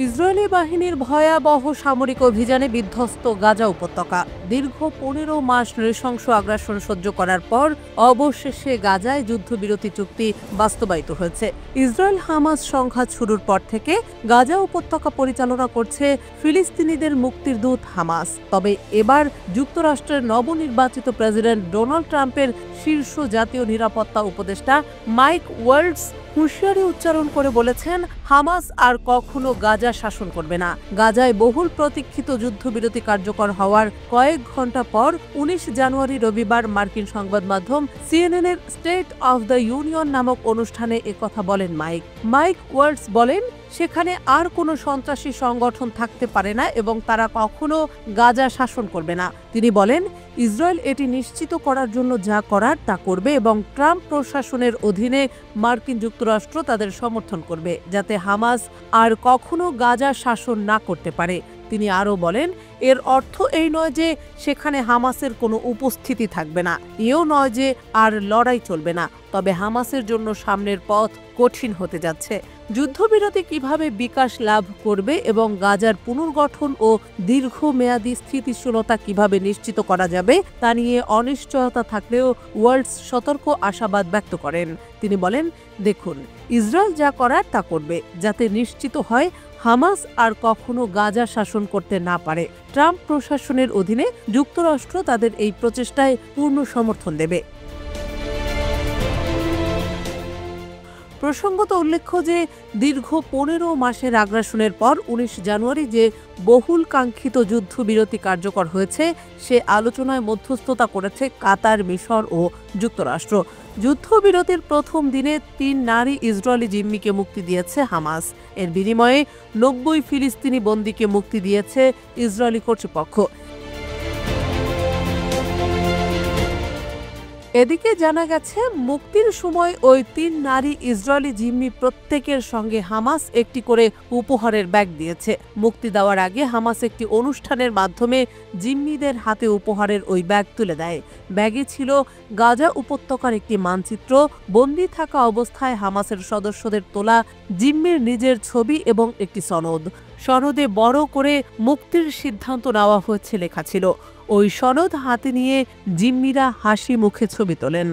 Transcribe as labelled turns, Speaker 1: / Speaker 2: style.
Speaker 1: Israeli বাহিনীর ভয়াবহ সামরিক অভিযানে বিধ্বস্ত গাজা উপত্যকা। দীর্ঘ ১৫ মাস নৃশংস আগ্রাসন সহ্য করার পর অবশেষে গাজায় যুদ্ধবিরতি চুক্তি বাস্তবায়িত হয়েছে। ইসরায়েল হামাস সংঘাত শুরুর পর থেকে গাজা উপত্যকা পরিচালনা করছে ফিলিস্তিনিদের মুক্তির দূত হামাস। তবে এবার যুক্তরাষ্ট্রের নবনির্বাচিত প্রেসিডেন্ট ডোনাল্ড ট্রাম্পের শীর্ষ জাতীয় নিরাপত্তা উপদেষ্টা মাইক ওয়ালটজ হুঁশিয়ারি উচ্চারণ করে বলেছেন, হামাস আর কখনো গাজা শাসন করবে না। গাজায় বহুল প্রতীক্ষিত যুদ্ধবিরতি কার্যকর হওয়ার কয়েক ঘন্টা পর ১৯ জানুয়ারি রবিবার মার্কিন সংবাদ মাধ্যম CNN এর স্টেট অব দ্য ইউনিয়ন নামক অনুষ্ঠানে একথা বলেন মাইক ওয়ালটজ বলেন, সেখানে আর কোনো সন্ত্রাসী সংগঠন থাকতে পারে না এবং তারা কখনো গাজা শাসন করবে না। তিনি বলেন, ইসরায়েল এটি নিশ্চিত করার জন্য যা করার তা করবে এবং ট্রাম্প প্রশাসনের অধীনে মার্কিন যুক্তরাষ্ট্র তাদের সমর্থন করবে, যাতে হামাস আর কখনো গাজা শাসন না করতে পারে। তিনি আরও বলেন, এর অর্থ এই নয় যে সেখানে হামাসের কোনো উপস্থিতি থাকবে না, এও নয় যে আর লড়াই চলবে না। তবে হামাসের জন্য সামনের পথ কঠিন হতে যাচ্ছে। যুদ্ধবিরতি কিভাবে বিকাশ লাভ করবে এবং গাজার পুনর্গঠন ও দীর্ঘমেয়াদী স্থিতিশীলতা কিভাবে নিশ্চিত করা যাবে তা নিয়ে অনিশ্চয়তা থাকলেও ওয়ালটজ সতর্ক আশাবাদ ব্যক্ত করেন। তিনি বলেন, দেখুন, ইসরায়েল যা করার তা করবে, যাতে নিশ্চিত হয় হামাস আর কখনো গাজা শাসন করতে না পারে। ট্রাম্প প্রশাসনের অধীনে যুক্তরাষ্ট্র তাদের এই প্রচেষ্টায় পূর্ণ সমর্থন দেবে। প্রসঙ্গত উল্লেখ্য যে দীর্ঘ ১৫ মাসের আগ্রাসনের পর ১৯ জানুয়ারি যে বহুল কাঙ্ক্ষিত যুদ্ধবিরতি কার্যকর হয়েছে, সে আলোচনায় মধ্যস্থতা করেছে কাতার, মিশর ও যুক্তরাষ্ট্র। যুদ্ধবিরতির প্রথম দিনে ৩ নারী ইসরায়েলি জিম্মিকে মুক্তি দিয়েছে হামাস। এর বিনিময়ে ৯০ ফিলিস্তিনি বন্দীকে মুক্তি দিয়েছে ইসরায়েলি কর্তৃপক্ষ। এদিকে জানা গেছে, মুক্তির সময় ওই ৩ নারী ইসরায়েলি জিম্মি প্রত্যেকের সঙ্গে হামাস একটি করে উপহারের ব্যাগ দিয়েছে। মুক্তি দেওয়ার আগে হামাস একটি অনুষ্ঠানের মাধ্যমে জিম্মিদের হাতে উপহারের ওই ব্যাগ তুলে দেয়। ব্যাগে ছিল গাজা উপত্যকার একটি মানচিত্র, বন্দী থাকা অবস্থায় হামাসের সদস্যদের তোলা জিম্মির নিজের ছবি এবং একটি সনদ। সনদে বড় করে মুক্তির সিদ্ধান্ত নেওয়া হয়েছে লেখা ছিল। ওই সনদ হাতে নিয়ে জিম্মিরা হাসি মুখে ছবি তোলেন।